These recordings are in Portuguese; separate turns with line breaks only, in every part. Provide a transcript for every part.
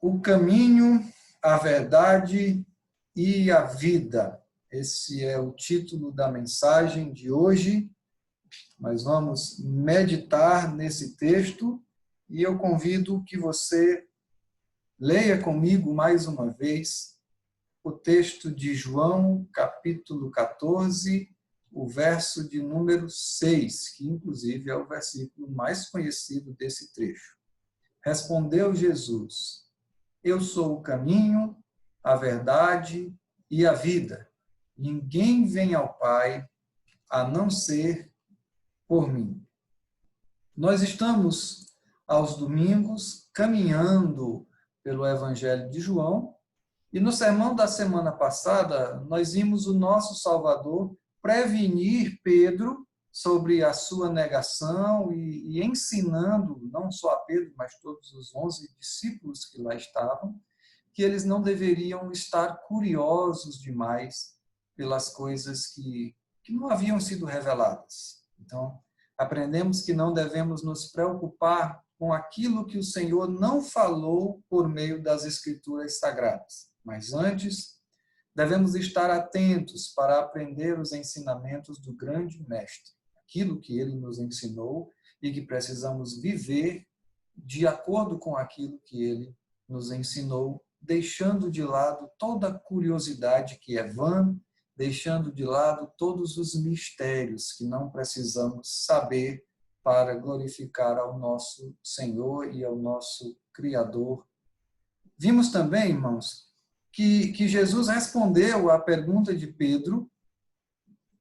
O caminho, a verdade e a vida. Esse é o título da mensagem de hoje. Nós vamos meditar nesse texto e eu convido que você leia comigo mais uma vez o texto de João, capítulo 14, o verso de número 6, que inclusive é o versículo mais conhecido desse trecho. Respondeu Jesus: Eu sou o caminho, a verdade e a vida. Ninguém vem ao Pai a não ser por mim. Nós estamos, aos domingos, caminhando pelo Evangelho de João, e no sermão da semana passada, nós vimos o nosso Salvador prevenir Pedro sobre a sua negação e ensinando, não só a Pedro, mas todos os 11 discípulos que lá estavam, que eles não deveriam estar curiosos demais pelas coisas que não haviam sido reveladas. Então, aprendemos que não devemos nos preocupar com aquilo que o Senhor não falou por meio das Escrituras Sagradas. Mas antes, devemos estar atentos para aprender os ensinamentos do grande Mestre, aquilo que ele nos ensinou e que precisamos viver de acordo com aquilo que ele nos ensinou, deixando de lado toda a curiosidade que é vã, deixando de lado todos os mistérios que não precisamos saber para glorificar ao nosso Senhor e ao nosso Criador. Vimos também, irmãos, que Jesus respondeu à pergunta de Pedro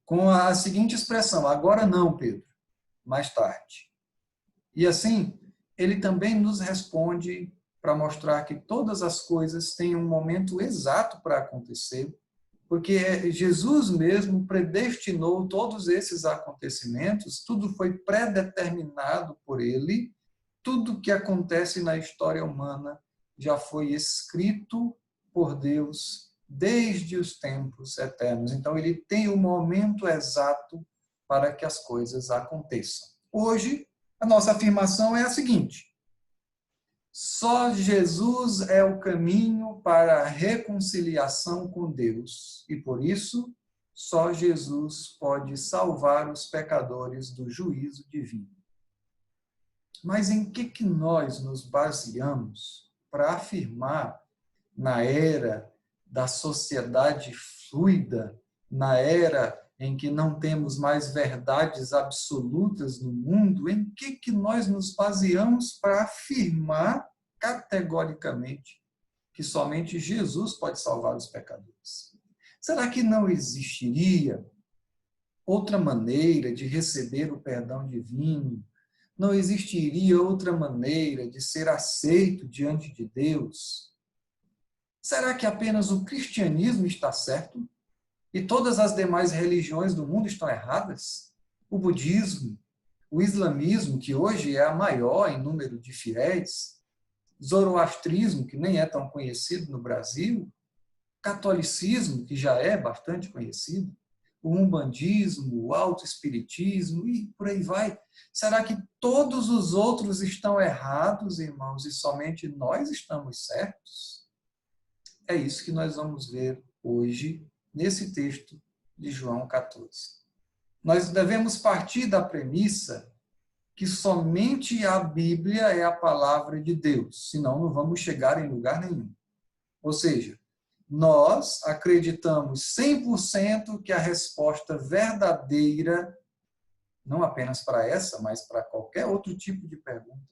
com a seguinte expressão: agora não, Pedro, mais tarde. E assim, ele também nos responde para mostrar que todas as coisas têm um momento exato para acontecer, porque Jesus mesmo predestinou todos esses acontecimentos, tudo foi predeterminado por ele, tudo que acontece na história humana já foi escrito por Deus desde os tempos eternos. Então, ele tem o momento exato para que as coisas aconteçam. Hoje, a nossa afirmação é a seguinte: só Jesus é o caminho para a reconciliação com Deus e, por isso, só Jesus pode salvar os pecadores do juízo divino. Mas em que nós nos baseamos para afirmar, na era da sociedade fluida, na era em que não temos mais verdades absolutas no mundo, em que nós nos baseamos para afirmar categoricamente que somente Jesus pode salvar os pecadores? Será que não existiria outra maneira de receber o perdão divino? Não existiria outra maneira de ser aceito diante de Deus? Será que apenas o cristianismo está certo e todas as demais religiões do mundo estão erradas? O budismo, o islamismo, que hoje é a maior em número de fiéis, zoroastrismo, que nem é tão conhecido no Brasil, catolicismo, que já é bastante conhecido, o umbandismo, o autoespiritismo e por aí vai. Será que todos os outros estão errados, irmãos, e somente nós estamos certos? É isso que nós vamos ver hoje nesse texto de João 14. Nós devemos partir da premissa que somente a Bíblia é a palavra de Deus, senão não vamos chegar em lugar nenhum. Ou seja, nós acreditamos 100% que a resposta verdadeira, não apenas para essa, mas para qualquer outro tipo de pergunta,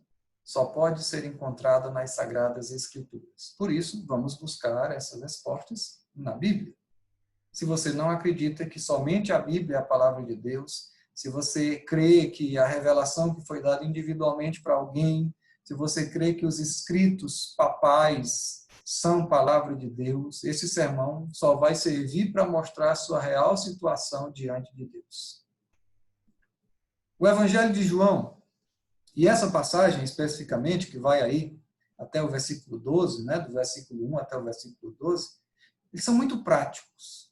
só pode ser encontrada nas Sagradas Escrituras. Por isso, vamos buscar essas respostas na Bíblia. Se você não acredita que somente a Bíblia é a palavra de Deus, se você crê que a revelação que foi dada individualmente para alguém, se você crê que os escritos papais são palavra de Deus, esse sermão só vai servir para mostrar a sua real situação diante de Deus. O Evangelho de João, e essa passagem especificamente, que vai aí até o versículo 12, né, do versículo 1 até o versículo 12, eles são muito práticos.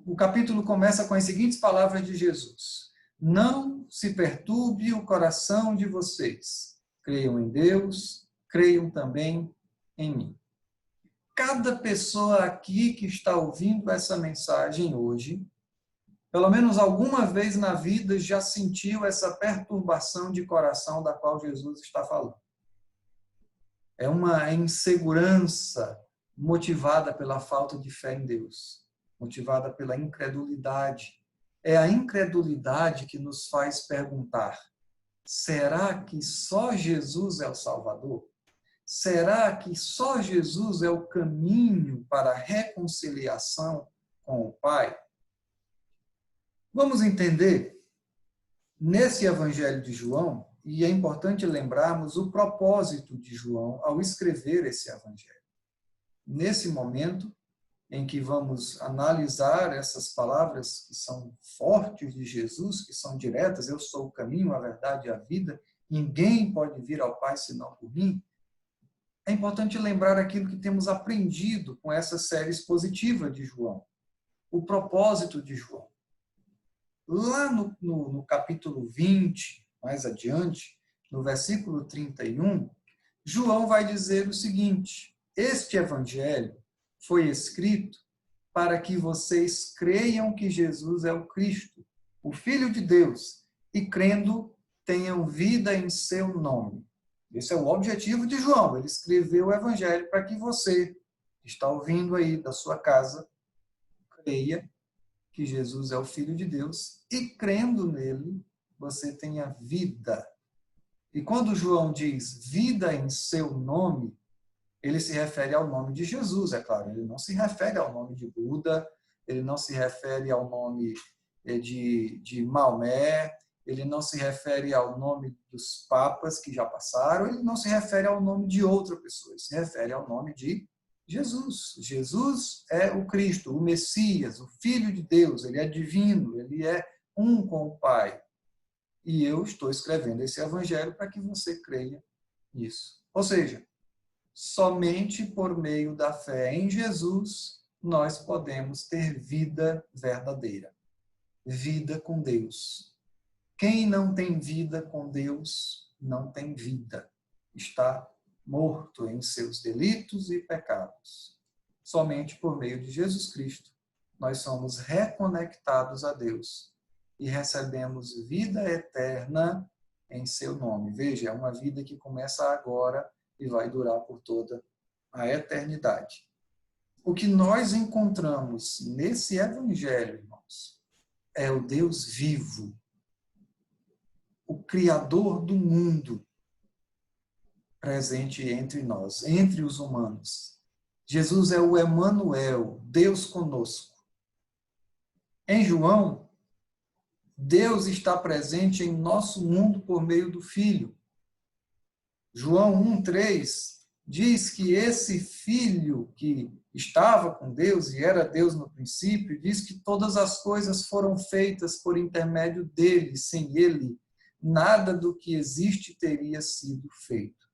O capítulo começa com as seguintes palavras de Jesus: não se perturbe o coração de vocês. Creiam em Deus, creiam também em mim. Cada pessoa aqui que está ouvindo essa mensagem hoje, pelo menos alguma vez na vida já sentiu essa perturbação de coração da qual Jesus está falando. É uma insegurança motivada pela falta de fé em Deus, motivada pela incredulidade. É a incredulidade que nos faz perguntar: será que só Jesus é o Salvador? Será que só Jesus é o caminho para a reconciliação com o Pai? Vamos entender nesse Evangelho de João, e é importante lembrarmos o propósito de João ao escrever esse Evangelho. Nesse momento em que vamos analisar essas palavras que são fortes de Jesus, que são diretas: eu sou o caminho, a verdade e a vida, ninguém pode vir ao Pai senão por mim. É importante lembrar aquilo que temos aprendido com essa série expositiva de João, o propósito de João. Lá no capítulo 20, mais adiante, no versículo 31, João vai dizer o seguinte: este evangelho foi escrito para que vocês creiam que Jesus é o Cristo, o Filho de Deus, e crendo tenham vida em seu nome. Esse é o objetivo de João. Ele escreveu o evangelho para que você, que está ouvindo aí da sua casa, creia que Jesus é o Filho de Deus e, crendo nele, você tenha vida. E quando João diz vida em seu nome, ele se refere ao nome de Jesus, é claro. Ele não se refere ao nome de Buda, ele não se refere ao nome de Maomé, ele não se refere ao nome dos papas que já passaram, ele não se refere ao nome de outra pessoa, ele se refere ao nome de Jesus. Jesus é o Cristo, o Messias, o Filho de Deus, ele é divino, ele é um com o Pai. E eu estou escrevendo esse evangelho para que você creia nisso. Ou seja, somente por meio da fé em Jesus nós podemos ter vida verdadeira, vida com Deus. Quem não tem vida com Deus não tem vida, está morto em seus delitos e pecados. Somente por meio de Jesus Cristo nós somos reconectados a Deus e recebemos vida eterna em seu nome. Veja, é uma vida que começa agora e vai durar por toda a eternidade. O que nós encontramos nesse evangelho, irmãos, é o Deus vivo, o Criador do mundo, presente entre nós, entre os humanos. Jesus é o Emanuel, Deus conosco. Em João, Deus está presente em nosso mundo por meio do Filho. João 1,3 diz que esse Filho que estava com Deus e era Deus no princípio, diz que todas as coisas foram feitas por intermédio dele, sem ele, nada do que existe teria sido feito.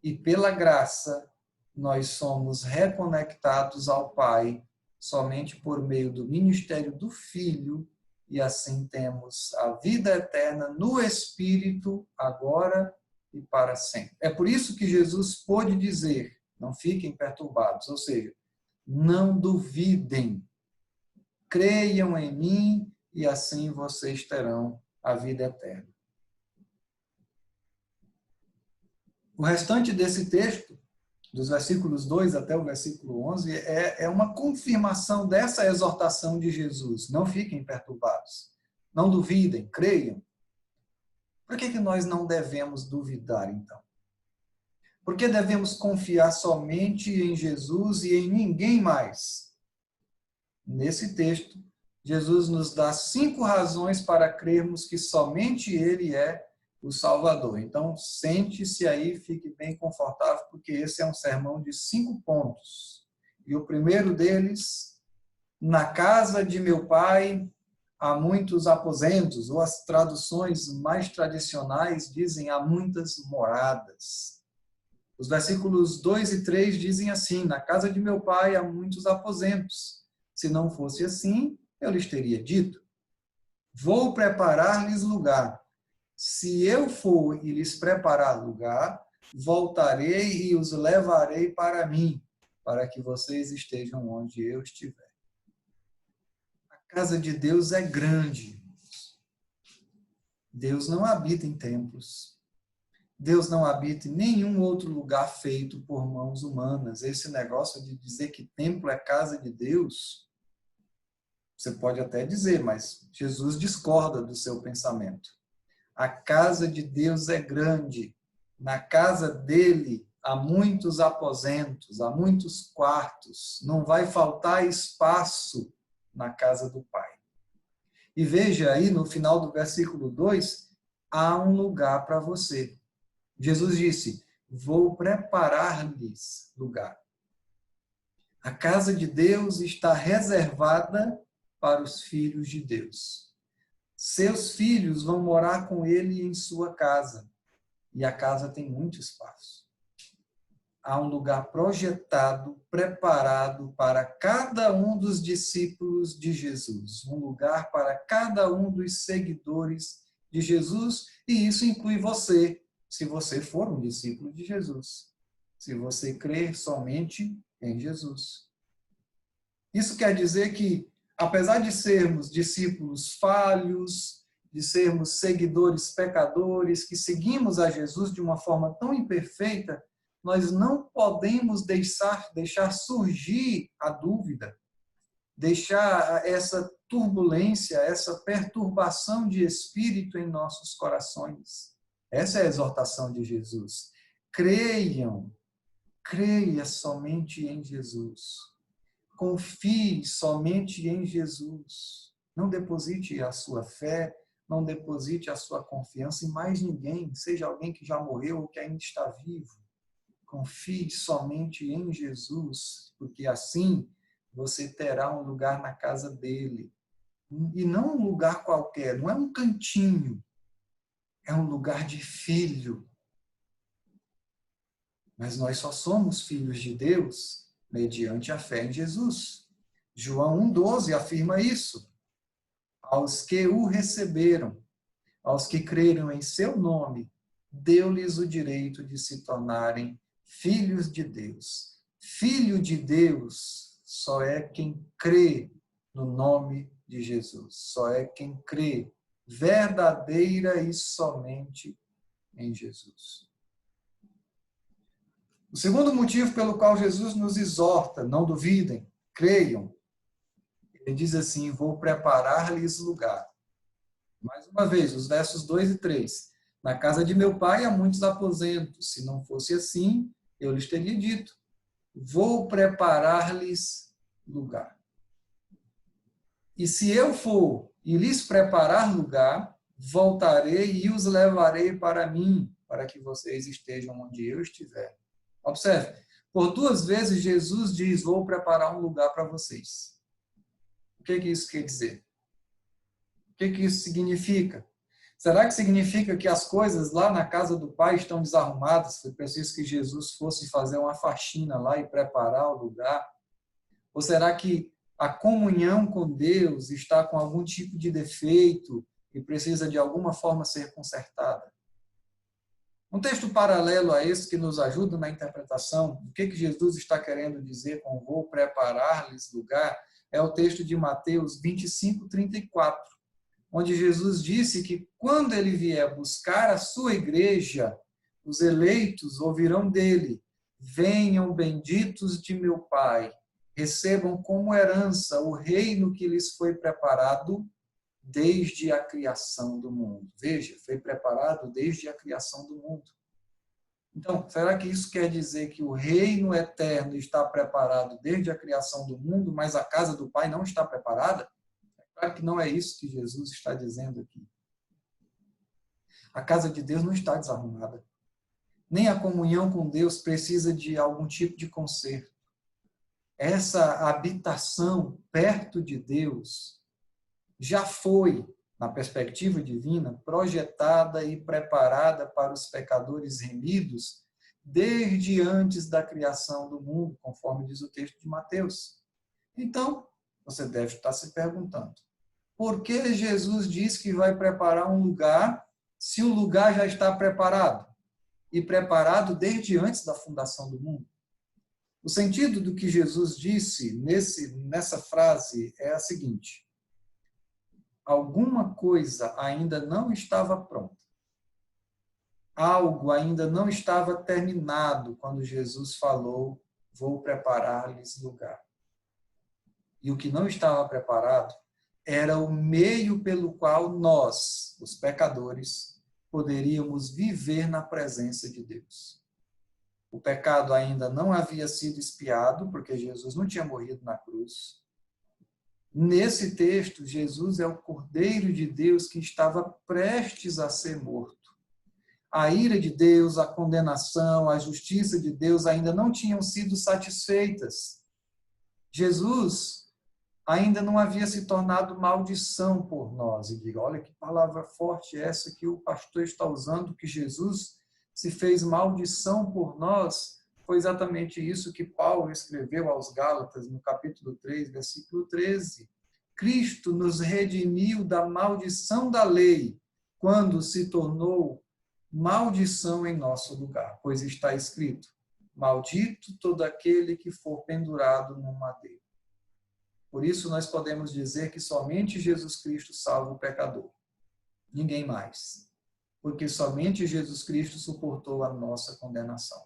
E pela graça, nós somos reconectados ao Pai somente por meio do ministério do Filho, e assim temos a vida eterna no Espírito, agora e para sempre. É por isso que Jesus pôde dizer: não fiquem perturbados, ou seja, não duvidem, creiam em mim e assim vocês terão a vida eterna. O restante desse texto, dos versículos 2 até o versículo 11, é uma confirmação dessa exortação de Jesus. Não fiquem perturbados, não duvidem, creiam. Por que nós não devemos duvidar, então? Por que devemos confiar somente em Jesus e em ninguém mais? Nesse texto, Jesus nos dá 5 razões para crermos que somente Ele é o Salvador. Então, sente-se aí, fique bem confortável, porque esse é um sermão de 5 pontos. E o primeiro deles: na casa de meu Pai há muitos aposentos, ou as traduções mais tradicionais dizem há muitas moradas. Os versículos 2 e 3 dizem assim: na casa de meu Pai há muitos aposentos. Se não fosse assim, eu lhes teria dito: vou preparar-lhes lugar. Se eu for e lhes preparar lugar, voltarei e os levarei para mim, para que vocês estejam onde eu estiver. A casa de Deus é grande. Deus não habita em templos. Deus não habita em nenhum outro lugar feito por mãos humanas. Esse negócio de dizer que templo é casa de Deus, você pode até dizer, mas Jesus discorda do seu pensamento. A casa de Deus é grande. Na casa dele há muitos aposentos, há muitos quartos. Não vai faltar espaço na casa do Pai. E veja aí no final do versículo 2, há um lugar para você. Jesus disse, vou preparar-lhes lugar. A casa de Deus está reservada para os filhos de Deus. Seus filhos vão morar com ele em sua casa. E a casa tem muito espaço. Há um lugar projetado, preparado para cada um dos discípulos de Jesus. Um lugar para cada um dos seguidores de Jesus. E isso inclui você, se você for um discípulo de Jesus. Se você crer somente em Jesus. Isso quer dizer que, apesar de sermos discípulos falhos, de sermos seguidores pecadores, que seguimos a Jesus de uma forma tão imperfeita, nós não podemos deixar surgir a dúvida, deixar essa turbulência, essa perturbação de espírito em nossos corações. Essa é a exortação de Jesus. Creia somente em Jesus. Confie somente em Jesus. Não deposite a sua fé, não deposite a sua confiança em mais ninguém, seja alguém que já morreu ou que ainda está vivo. Confie somente em Jesus, porque assim você terá um lugar na casa dele. E não um lugar qualquer, não é um cantinho, é um lugar de filho. Mas nós só somos filhos de Deus mediante a fé em Jesus. João 1,12 afirma isso. Aos que o receberam, aos que creram em seu nome, deu-lhes o direito de se tornarem filhos de Deus. Filho de Deus só é quem crê no nome de Jesus. Só é quem crê verdadeira e somente em Jesus. O segundo motivo pelo qual Jesus nos exorta, não duvidem, creiam. Ele diz assim, vou preparar-lhes lugar. Mais uma vez, os versos 2 e 3. Na casa de meu pai há muitos aposentos. Se não fosse assim, eu lhes teria dito, vou preparar-lhes lugar. E se eu for e lhes preparar lugar, voltarei e os levarei para mim, para que vocês estejam onde eu estiver. Observe, por 2 vezes Jesus diz, vou preparar um lugar para vocês. O que isso quer dizer? O que isso significa? Será que significa que as coisas lá na casa do Pai estão desarrumadas? Foi preciso que Jesus fosse fazer uma faxina lá e preparar o lugar? Ou será que a comunhão com Deus está com algum tipo de defeito e precisa de alguma forma ser consertada? Um texto paralelo a esse que nos ajuda na interpretação do que Jesus está querendo dizer com vou preparar-lhes lugar é o texto de Mateus 25:34, onde Jesus disse que quando ele vier buscar a sua igreja, os eleitos ouvirão dele, venham benditos de meu Pai, recebam como herança o reino que lhes foi preparado desde a criação do mundo. Veja, foi preparado desde a criação do mundo. Então, será que isso quer dizer que o reino eterno está preparado desde a criação do mundo, mas a casa do Pai não está preparada? É claro que não é isso que Jesus está dizendo aqui. A casa de Deus não está desarrumada. Nem a comunhão com Deus precisa de algum tipo de conserto. Essa habitação perto de Deus já foi, na perspectiva divina, projetada e preparada para os pecadores remidos desde antes da criação do mundo, conforme diz o texto de Mateus. Então, você deve estar se perguntando, por que Jesus diz que vai preparar um lugar se o lugar já está preparado? e preparado desde antes da fundação do mundo. O sentido do que Jesus disse nessa frase é a seguinte: alguma coisa ainda não estava pronta. Algo ainda não estava terminado quando Jesus falou: vou preparar-lhes lugar. E o que não estava preparado era o meio pelo qual nós, os pecadores, poderíamos viver na presença de Deus. O pecado ainda não havia sido expiado, porque Jesus não tinha morrido na cruz. Nesse texto, Jesus é o Cordeiro de Deus que estava prestes a ser morto. A ira de Deus, a condenação, a justiça de Deus ainda não tinham sido satisfeitas. Jesus ainda não havia se tornado maldição por nós. E diga, olha que palavra forte é essa que o pastor está usando, que Jesus se fez maldição por nós. Foi exatamente isso que Paulo escreveu aos Gálatas, no capítulo 3, versículo 13. Cristo nos redimiu da maldição da lei, quando se tornou maldição em nosso lugar, pois está escrito: maldito todo aquele que for pendurado no madeiro. Por isso nós podemos dizer que somente Jesus Cristo salva o pecador. Ninguém mais. Porque somente Jesus Cristo suportou a nossa condenação.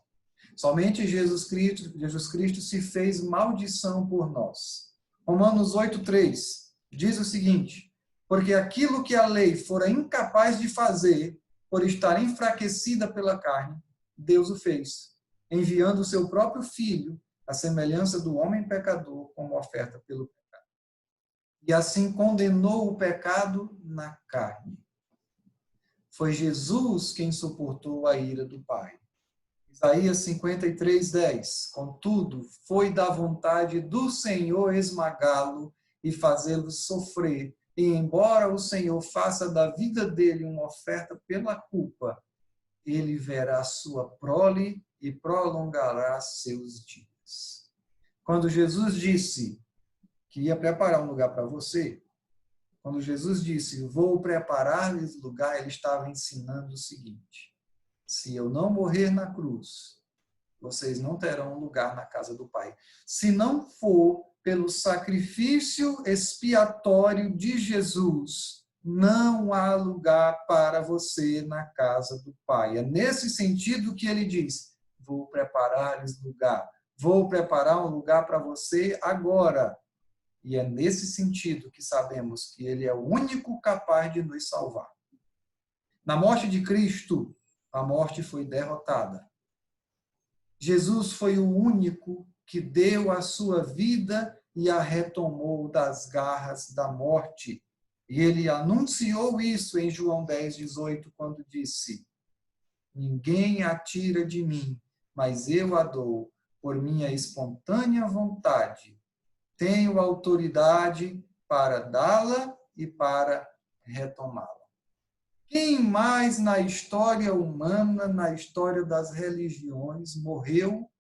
Somente Jesus Cristo se fez maldição por nós. Romanos 8:3 diz o seguinte: porque aquilo que a lei fora incapaz de fazer, por estar enfraquecida pela carne, Deus o fez, enviando o seu próprio Filho, à semelhança do homem pecador, como oferta pelo pecado. E assim condenou o pecado na carne. Foi Jesus quem suportou a ira do Pai. Isaías 53:10. Contudo, foi da vontade do Senhor esmagá-lo e fazê-lo sofrer. E embora o Senhor faça da vida dele uma oferta pela culpa, ele verá sua prole e prolongará seus dias. Quando Jesus disse que ia preparar um lugar para você, quando Jesus disse, vou preparar-lhes lugar, ele estava ensinando o seguinte: se eu não morrer na cruz, vocês não terão um lugar na casa do Pai. Se não for pelo sacrifício expiatório de Jesus, não há lugar para você na casa do Pai. É nesse sentido que ele diz, vou preparar-lhes lugar. Vou preparar um lugar para você agora. E é nesse sentido que sabemos que ele é o único capaz de nos salvar. Na morte de Cristo, a morte foi derrotada. Jesus foi o único que deu a sua vida e a retomou das garras da morte. E ele anunciou isso em João 10:18, quando disse: ninguém a tira de mim, mas eu a dou por minha espontânea vontade. Tenho autoridade para dá-la e para retomá-la. Quem mais na história humana, na história das religiões, morreu,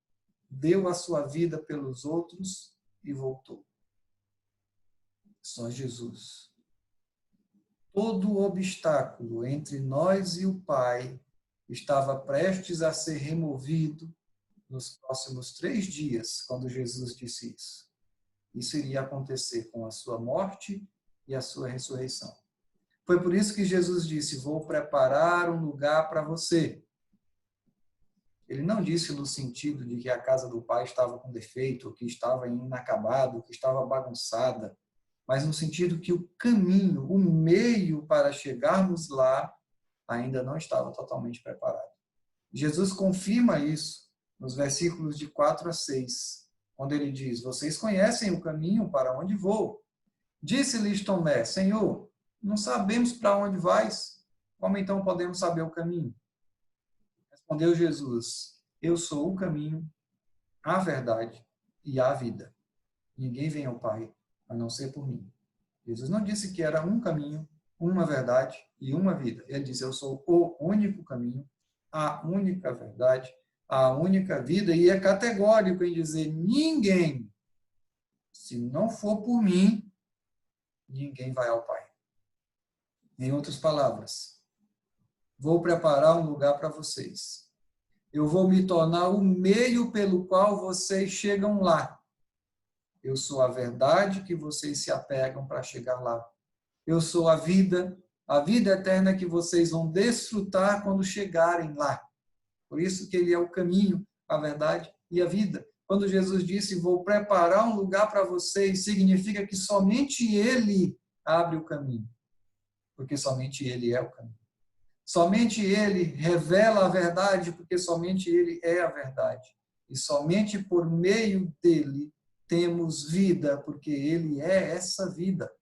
deu a sua vida pelos outros e voltou? Só Jesus. Todo obstáculo entre nós e o Pai estava prestes a ser removido nos próximos 3 dias, quando Jesus disse isso. Isso iria acontecer com a sua morte e a sua ressurreição. Foi por isso que Jesus disse, vou preparar um lugar para você. Ele não disse no sentido de que a casa do Pai estava com defeito, que estava inacabado, que estava bagunçada, mas no sentido que o caminho, o meio para chegarmos lá, ainda não estava totalmente preparado. Jesus confirma isso nos versículos de 4-6, quando ele diz, vocês conhecem o caminho para onde vou. Disse-lhes Tomé, Senhor, não sabemos para onde vais, como então podemos saber o caminho? Respondeu Jesus, eu sou o caminho, a verdade e a vida. Ninguém vem ao Pai, a não ser por mim. Jesus não disse que era um caminho, uma verdade e uma vida. Ele disse, eu sou o único caminho, a única verdade, a única vida. E é categórico em dizer, ninguém, se não for por mim, ninguém vai ao Pai. Em outras palavras, vou preparar um lugar para vocês. Eu vou me tornar o meio pelo qual vocês chegam lá. Eu sou a verdade que vocês se apegam para chegar lá. Eu sou a vida eterna que vocês vão desfrutar quando chegarem lá. Por isso que ele é o caminho, a verdade e a vida. Quando Jesus disse, vou preparar um lugar para vocês, significa que somente ele abre o caminho. Porque somente ele é o caminho. Somente ele revela a verdade, porque somente ele é a verdade. E somente por meio dele temos vida, porque ele é essa vida.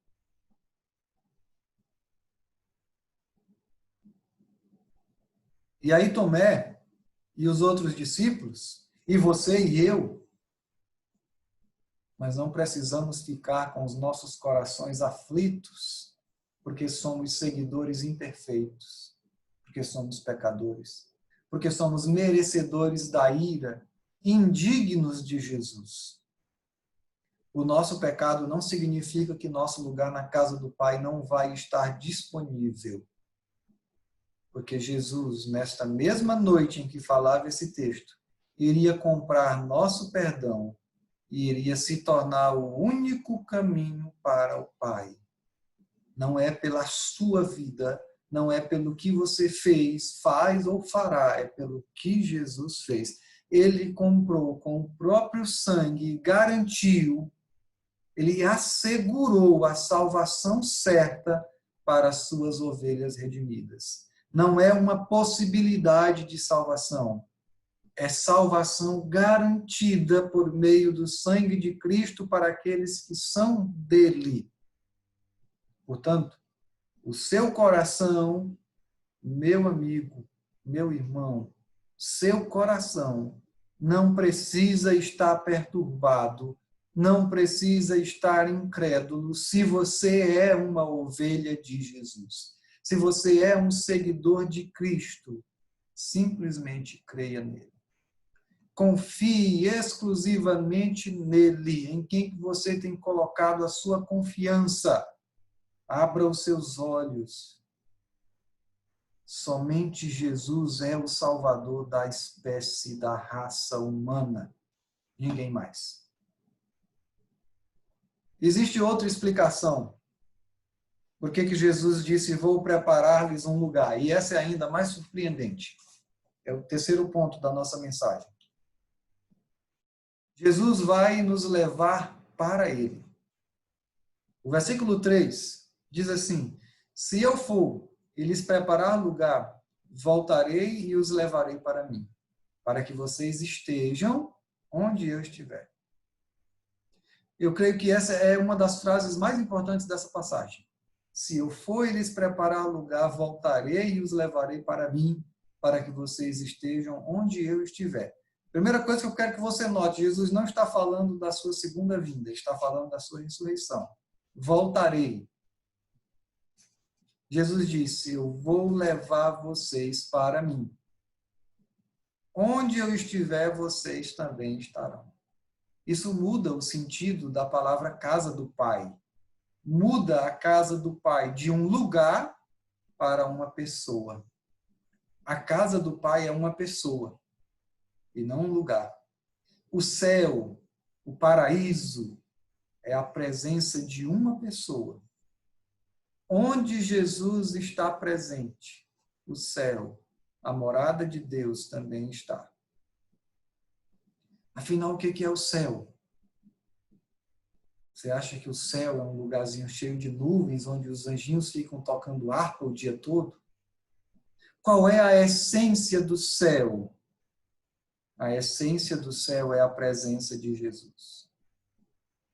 E aí Tomé e os outros discípulos, e você e eu, mas não precisamos ficar com os nossos corações aflitos, porque somos seguidores imperfeitos, porque somos pecadores, porque somos merecedores da ira, indignos de Jesus. O nosso pecado não significa que nosso lugar na casa do Pai não vai estar disponível. Porque Jesus, nesta mesma noite em que falava esse texto, iria comprar nosso perdão e iria se tornar o único caminho para o Pai. Não é pela sua vida, não é pelo que você fez, faz ou fará, é pelo que Jesus fez. Ele comprou com o próprio sangue, garantiu, ele assegurou a salvação certa para as suas ovelhas redimidas. Não é uma possibilidade de salvação. É salvação garantida por meio do sangue de Cristo para aqueles que são dele. Portanto, o seu coração, meu amigo, meu irmão, seu coração não precisa estar perturbado, não precisa estar incrédulo se você é uma ovelha de Jesus. Se você é um seguidor de Cristo, simplesmente creia nele. Confie exclusivamente nele, em quem você tem colocado a sua confiança. Abra os seus olhos. Somente Jesus é o Salvador da espécie, da raça humana. Ninguém mais. Existe outra explicação. Por que Jesus disse, vou preparar-lhes um lugar? E essa é ainda mais surpreendente. É o terceiro ponto da nossa mensagem. Jesus vai nos levar para ele. O versículo 3 diz assim, se eu for e lhes preparar lugar, voltarei e os levarei para mim, para que vocês estejam onde eu estiver. Eu creio que essa é uma das frases mais importantes dessa passagem. Se eu for e lhes preparar lugar, voltarei e os levarei para mim, para que vocês estejam onde eu estiver. Primeira coisa que eu quero que você note, Jesus não está falando da sua segunda vinda, está falando da sua ressurreição. Voltarei. Jesus disse, eu vou levar vocês para mim. Onde eu estiver, vocês também estarão. Isso muda o sentido da palavra casa do Pai. Muda a casa do Pai de um lugar para uma pessoa. A casa do Pai é uma pessoa e não um lugar. O céu, o paraíso, é a presença de uma pessoa. Onde Jesus está presente, o céu, a morada de Deus também está. Afinal, o que é o céu? Você acha que o céu é um lugarzinho cheio de nuvens, onde os anjinhos ficam tocando harpa o dia todo? Qual é a essência do céu? A essência do céu é a presença de Jesus.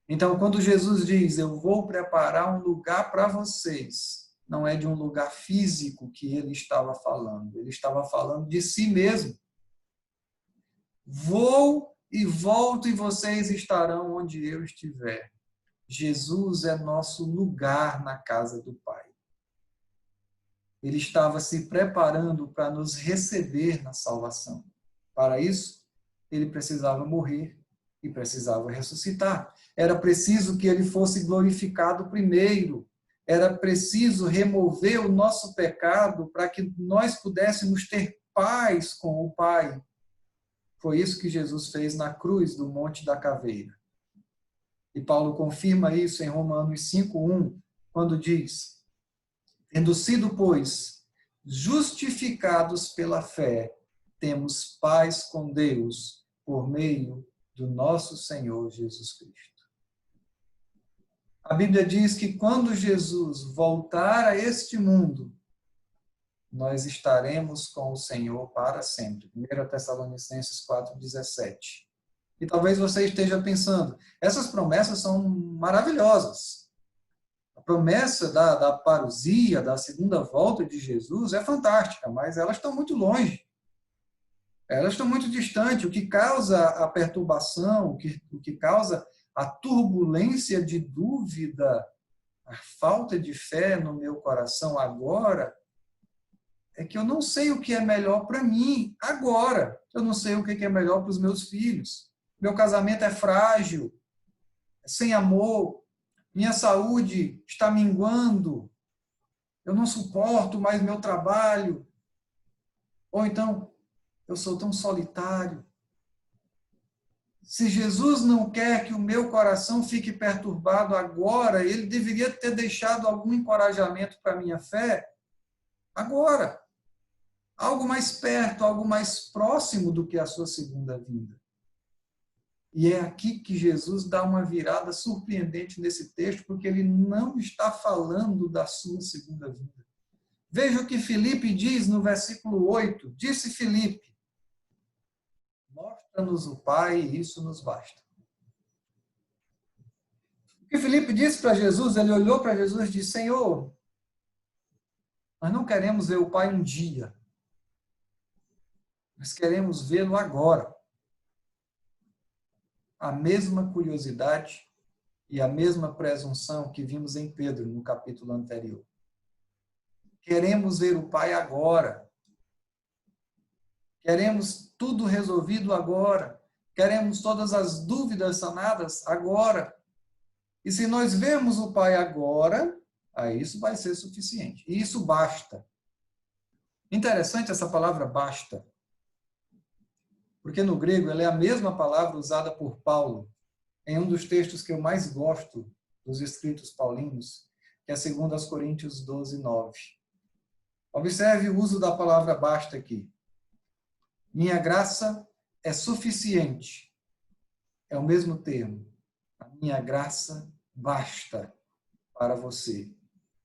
Então, quando Jesus diz, eu vou preparar um lugar para vocês, não é de um lugar físico que ele estava falando. Ele estava falando de si mesmo. Vou e volto e vocês estarão onde eu estiver. Jesus é nosso lugar na casa do Pai. Ele estava se preparando para nos receber na salvação. Para isso, ele precisava morrer e precisava ressuscitar. Era preciso que ele fosse glorificado primeiro. Era preciso remover o nosso pecado para que nós pudéssemos ter paz com o Pai. Foi isso que Jesus fez na cruz do Monte da Caveira. E Paulo confirma isso em Romanos 5:1, quando diz: tendo sido, pois, justificados pela fé, temos paz com Deus por meio do nosso Senhor Jesus Cristo. A Bíblia diz que quando Jesus voltar a este mundo, nós estaremos com o Senhor para sempre. 1 Tessalonicenses 4:17. E talvez você esteja pensando, essas promessas são maravilhosas. A promessa da parousia, da segunda volta de Jesus é fantástica, mas elas estão muito longe. Elas estão muito distantes. O que causa a perturbação, o que causa a turbulência de dúvida, a falta de fé no meu coração agora, é que eu não sei o que é melhor para mim agora. Eu não sei o que é melhor para os meus filhos. Meu casamento é frágil, é sem amor, minha saúde está minguando, eu não suporto mais meu trabalho. Ou então, eu sou tão solitário. Se Jesus não quer que o meu coração fique perturbado agora, ele deveria ter deixado algum encorajamento para a minha fé agora. Algo mais perto, algo mais próximo do que a sua segunda vinda. E é aqui que Jesus dá uma virada surpreendente nesse texto, porque ele não está falando da sua segunda vinda. Veja o que Filipe diz no versículo 8. Disse Filipe: mostra-nos o Pai e isso nos basta. O que Filipe disse para Jesus, ele olhou para Jesus e disse: Senhor, nós não queremos ver o Pai um dia. Nós queremos vê-lo agora. A mesma curiosidade e a mesma presunção que vimos em Pedro no capítulo anterior. Queremos ver o Pai agora. Queremos tudo resolvido agora. Queremos todas as dúvidas sanadas agora. E se nós vermos o Pai agora, aí isso vai ser suficiente. E isso basta. Interessante essa palavra basta. Porque no grego ela é a mesma palavra usada por Paulo em um dos textos que eu mais gosto dos escritos paulinos, que é 2 Coríntios 12:9. Observe o uso da palavra basta aqui. Minha graça é suficiente. É o mesmo termo. A minha graça basta para você,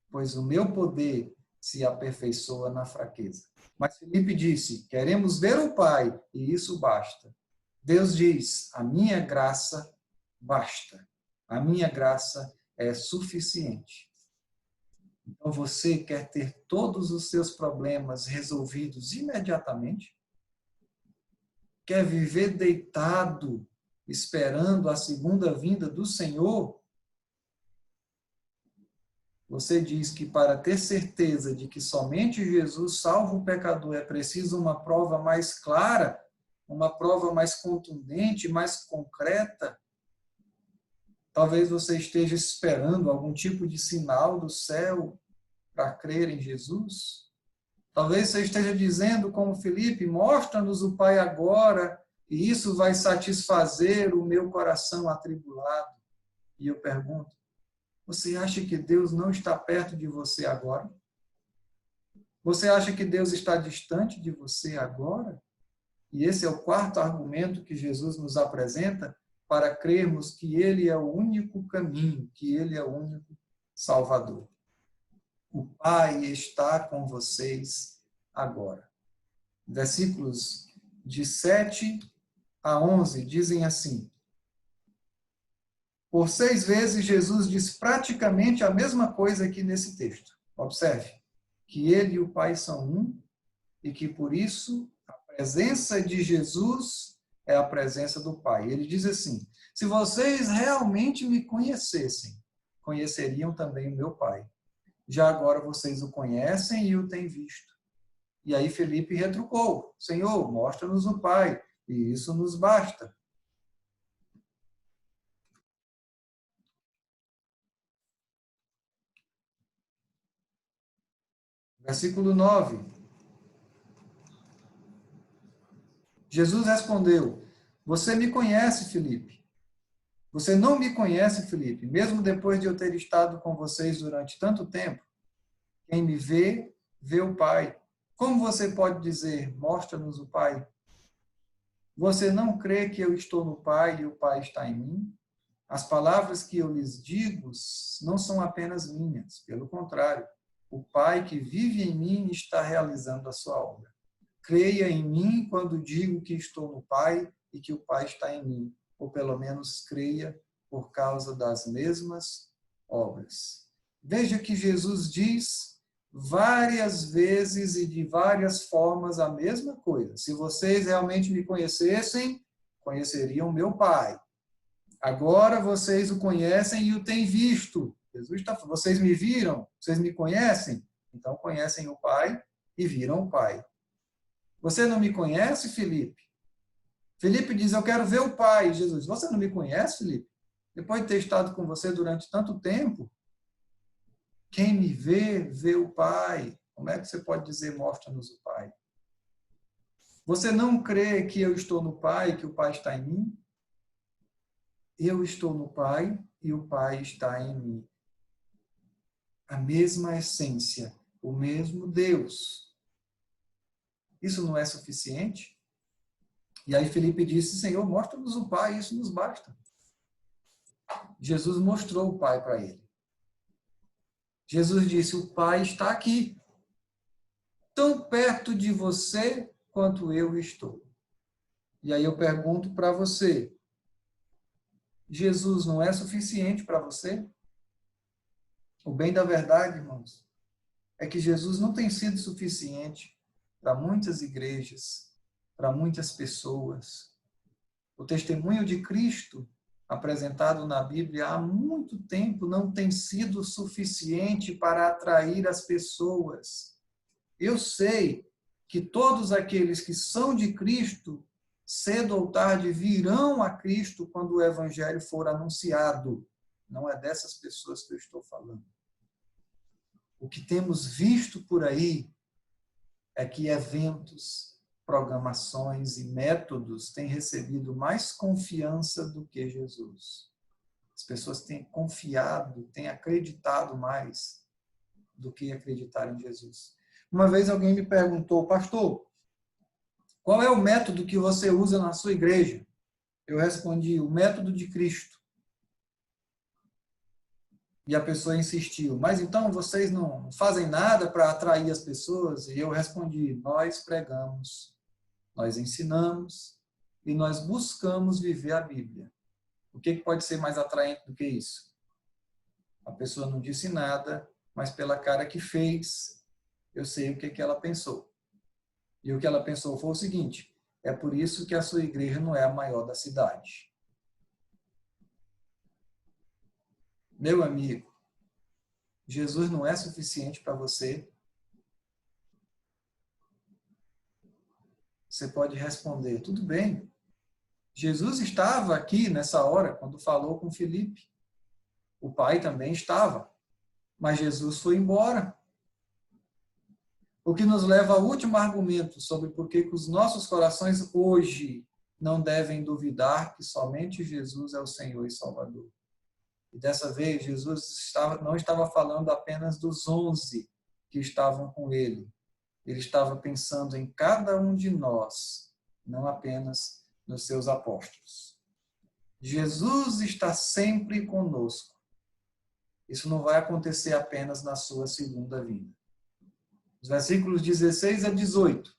pois o meu poder se aperfeiçoa na fraqueza. Mas Filipe disse: queremos ver o Pai, e isso basta. Deus diz: a minha graça basta. A minha graça é suficiente. Então você quer ter todos os seus problemas resolvidos imediatamente? Quer viver deitado, esperando a segunda vinda do Senhor? Você diz que para ter certeza de que somente Jesus salva o pecador é preciso uma prova mais clara, uma prova mais contundente, mais concreta. Talvez você esteja esperando algum tipo de sinal do céu para crer em Jesus. Talvez você esteja dizendo, como Filipe, mostra-nos o Pai agora, e isso vai satisfazer o meu coração atribulado. E eu pergunto, você acha que Deus não está perto de você agora? Você acha que Deus está distante de você agora? E esse é o quarto argumento que Jesus nos apresenta para crermos que Ele é o único caminho, que Ele é o único Salvador. O Pai está com vocês agora. Versículos de 7 a 11 dizem assim: por 6 vezes Jesus diz praticamente a mesma coisa aqui nesse texto. Observe que ele e o Pai são um e que por isso a presença de Jesus é a presença do Pai. Ele diz assim: se vocês realmente me conhecessem, conheceriam também o meu Pai. Já agora vocês o conhecem e o têm visto. E aí Felipe retrucou: Senhor, mostra-nos o Pai, e isso nos basta. Versículo 9. Jesus respondeu: você me conhece, Filipe. Você não me conhece, Filipe, mesmo depois de eu ter estado com vocês durante tanto tempo. Quem me vê, vê o Pai. Como você pode dizer, mostra-nos o Pai? Você não crê que eu estou no Pai e o Pai está em mim? As palavras que eu lhes digo não são apenas minhas, pelo contrário, o Pai que vive em mim está realizando a sua obra. Creia em mim quando digo que estou no Pai e que o Pai está em mim, ou pelo menos creia por causa das mesmas obras. Veja que Jesus diz várias vezes e de várias formas a mesma coisa. Se vocês realmente me conhecessem, conheceriam meu Pai. Agora vocês o conhecem e o têm visto. Jesus está falando, vocês me viram? Vocês me conhecem? Então conhecem o Pai e viram o Pai. Você não me conhece, Filipe? Filipe diz, eu quero ver o Pai. Jesus, você não me conhece, Filipe? Depois de ter estado com você durante tanto tempo, quem me vê, vê o Pai. Como é que você pode dizer, mostra-nos o Pai? Você não crê que eu estou no Pai e que o Pai está em mim? Eu estou no Pai e o Pai está em mim. A mesma essência, o mesmo Deus. Isso não é suficiente? E aí Filipe disse, Senhor, mostra-nos o Pai, isso nos basta. Jesus mostrou o Pai para ele. Jesus disse, o Pai está aqui, tão perto de você quanto eu estou. E aí eu pergunto para você, Jesus não é suficiente para você? O bem da verdade, irmãos, é que Jesus não tem sido suficiente para muitas igrejas, para muitas pessoas. O testemunho de Cristo, apresentado na Bíblia há muito tempo, não tem sido suficiente para atrair as pessoas. Eu sei que todos aqueles que são de Cristo, cedo ou tarde, virão a Cristo quando o Evangelho for anunciado. Não é dessas pessoas que eu estou falando. O que temos visto por aí é que eventos, programações e métodos têm recebido mais confiança do que Jesus. As pessoas têm confiado, têm acreditado mais do que acreditar em Jesus. Uma vez alguém me perguntou, pastor, qual é o método que você usa na sua igreja? Eu respondi, o método de Cristo. E a pessoa insistiu, mas então vocês não fazem nada para atrair as pessoas? E eu respondi, nós pregamos, nós ensinamos e nós buscamos viver a Bíblia. O que pode ser mais atraente do que isso? A pessoa não disse nada, mas pela cara que fez, eu sei o que ela pensou. E o que ela pensou foi o seguinte, é por isso que a sua igreja não é a maior da cidade. Meu amigo, Jesus não é suficiente para você? Você pode responder, tudo bem. Jesus estava aqui nessa hora, quando falou com Filipe. O Pai também estava. Mas Jesus foi embora. O que nos leva ao último argumento sobre por que os nossos corações hoje não devem duvidar que somente Jesus é o Senhor e Salvador. E dessa vez, Jesus não estava falando apenas dos 11 que estavam com ele. Ele estava pensando em cada um de nós, não apenas nos seus apóstolos. Jesus está sempre conosco. Isso não vai acontecer apenas na sua segunda vinda. Os versículos 16 a 18.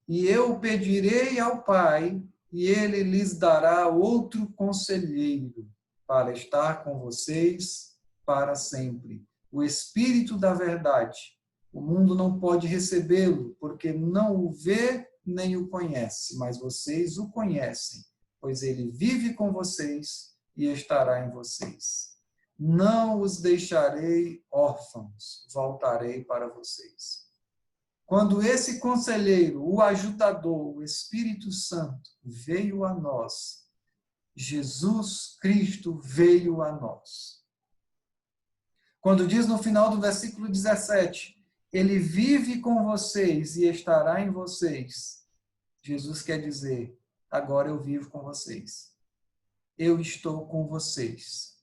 E eu pedirei ao Pai, e ele lhes dará outro conselheiro, para estar com vocês para sempre. O Espírito da verdade. O mundo não pode recebê-lo, porque não o vê nem o conhece, mas vocês o conhecem, pois ele vive com vocês e estará em vocês. Não os deixarei órfãos, voltarei para vocês. Quando esse conselheiro, o ajudador, o Espírito Santo, veio a nós, Jesus Cristo veio a nós. Quando diz no final do versículo 17, ele vive com vocês e estará em vocês. Jesus quer dizer, agora eu vivo com vocês. Eu estou com vocês.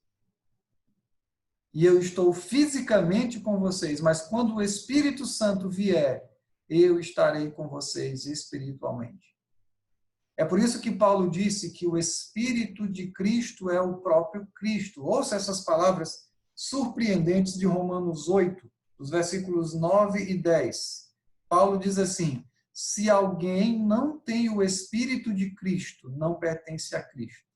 E eu estou fisicamente com vocês, mas quando o Espírito Santo vier, eu estarei com vocês espiritualmente. É por isso que Paulo disse que o Espírito de Cristo é o próprio Cristo. Ouça essas palavras surpreendentes de Romanos 8, os versículos 9 e 10. Paulo diz assim: se alguém não tem o Espírito de Cristo, não pertence a Cristo.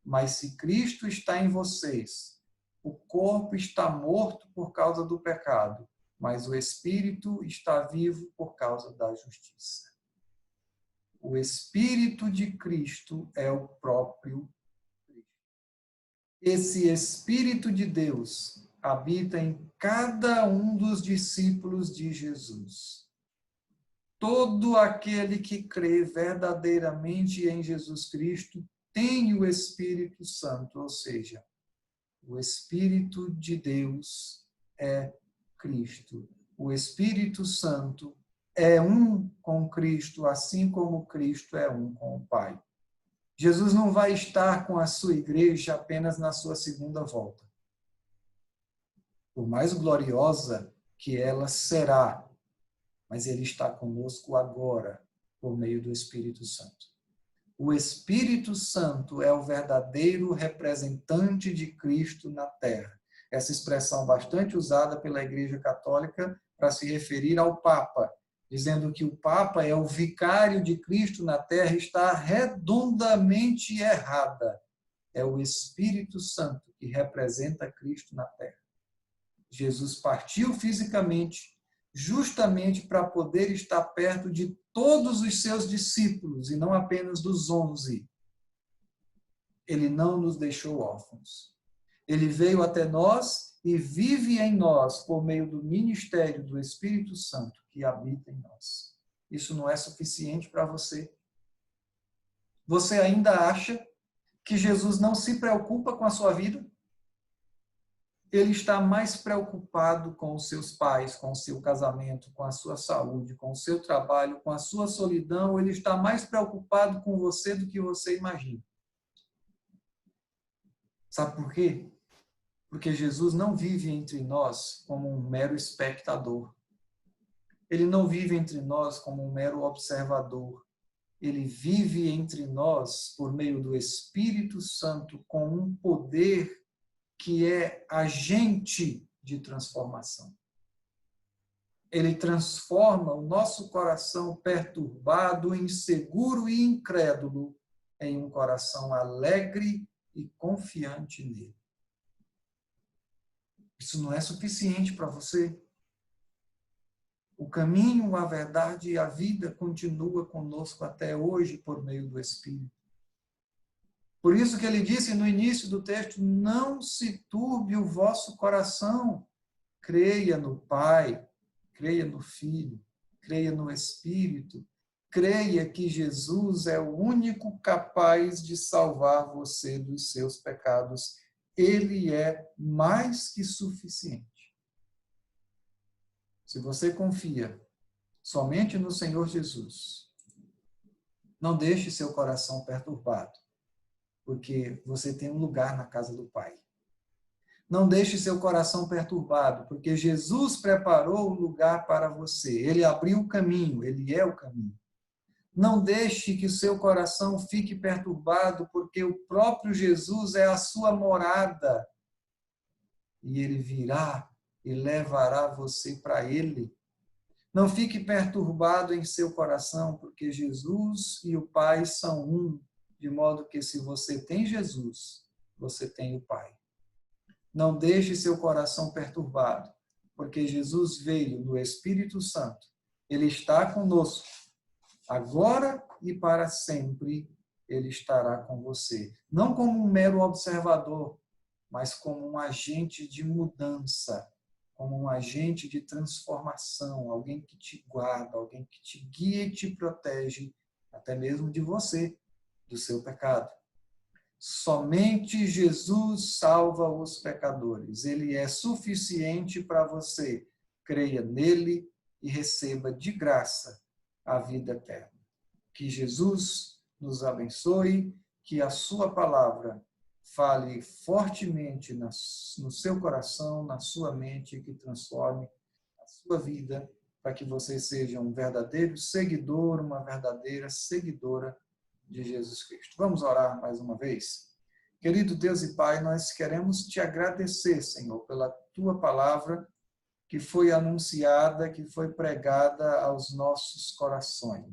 Mas se Cristo está em vocês, o corpo está morto por causa do pecado, mas o Espírito está vivo por causa da justiça. O Espírito de Cristo é o próprio Cristo. Esse Espírito de Deus habita em cada um dos discípulos de Jesus. Todo aquele que crê verdadeiramente em Jesus Cristo tem o Espírito Santo, ou seja, o Espírito de Deus é Cristo. O Espírito Santo é um com Cristo, assim como Cristo é um com o Pai. Jesus não vai estar com a sua igreja apenas na sua segunda volta. Por mais gloriosa que ela será, mas ele está conosco agora, por meio do Espírito Santo. O Espírito Santo é o verdadeiro representante de Cristo na terra. Essa expressão bastante usada pela Igreja Católica para se referir ao Papa, dizendo que o Papa é o vicário de Cristo na terra, está redondamente errada. É o Espírito Santo que representa Cristo na terra. Jesus partiu fisicamente, justamente para poder estar perto de todos os seus discípulos, e não apenas dos 11. Ele não nos deixou órfãos. Ele veio até nós e vive em nós por meio do ministério do Espírito Santo que habita em nós. Isso não é suficiente para você? Você ainda acha que Jesus não se preocupa com a sua vida? Ele está mais preocupado com os seus pais, com o seu casamento, com a sua saúde, com o seu trabalho, com a sua solidão. Ele está mais preocupado com você do que você imagina. Sabe por quê? Porque Jesus não vive entre nós como um mero espectador. Ele não vive entre nós como um mero observador. Ele vive entre nós por meio do Espírito Santo com um poder que é agente de transformação. Ele transforma o nosso coração perturbado, inseguro e incrédulo em um coração alegre e confiante nele. Isso não é suficiente para você? O caminho, a verdade e a vida continua conosco até hoje por meio do Espírito. Por isso que ele disse no início do texto, não se turbe o vosso coração, creia no Pai, creia no Filho, creia no Espírito, creia que Jesus é o único capaz de salvar você dos seus pecados. Ele é mais que suficiente. Se você confia somente no Senhor Jesus, não deixe seu coração perturbado, porque você tem um lugar na casa do Pai. Não deixe seu coração perturbado, porque Jesus preparou o lugar para você. Ele abriu o caminho, ele é o caminho. Não deixe que o seu coração fique perturbado, porque o próprio Jesus é a sua morada. E ele virá e levará você para ele. Não fique perturbado em seu coração, porque Jesus e o Pai são um, de modo que se você tem Jesus, você tem o Pai. Não deixe seu coração perturbado, porque Jesus veio no Espírito Santo. Ele está conosco. Agora e para sempre, ele estará com você. Não como um mero observador, mas como um agente de mudança, como um agente de transformação, alguém que te guarda, alguém que te guia e te protege, até mesmo de você, do seu pecado. Somente Jesus salva os pecadores. Ele é suficiente para você. Creia nele e receba de graça a vida eterna. Que Jesus nos abençoe, que a sua palavra fale fortemente no seu coração, na sua mente, que transforme a sua vida, para que você seja um verdadeiro seguidor, uma verdadeira seguidora de Jesus Cristo. Vamos orar mais uma vez? Querido Deus e Pai, nós queremos te agradecer, Senhor, pela tua palavra que foi anunciada, que foi pregada aos nossos corações.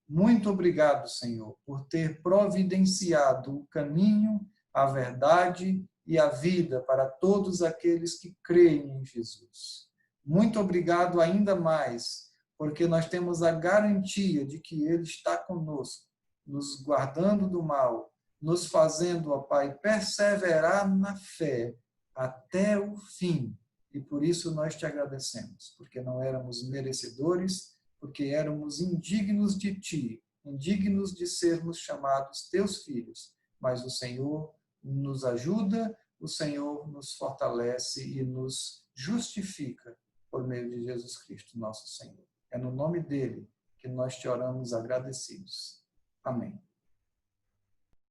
Muito obrigado, Senhor, por ter providenciado o caminho, a verdade e a vida para todos aqueles que creem em Jesus. Muito obrigado ainda mais, porque nós temos a garantia de que Ele está conosco, nos guardando do mal, nos fazendo, ó Pai, perseverar na fé até o fim. E por isso nós te agradecemos, porque não éramos merecedores, porque éramos indignos de ti, indignos de sermos chamados teus filhos. Mas o Senhor nos ajuda, o Senhor nos fortalece e nos justifica por meio de Jesus Cristo, nosso Senhor. É no nome dele que nós te oramos agradecidos. Amém.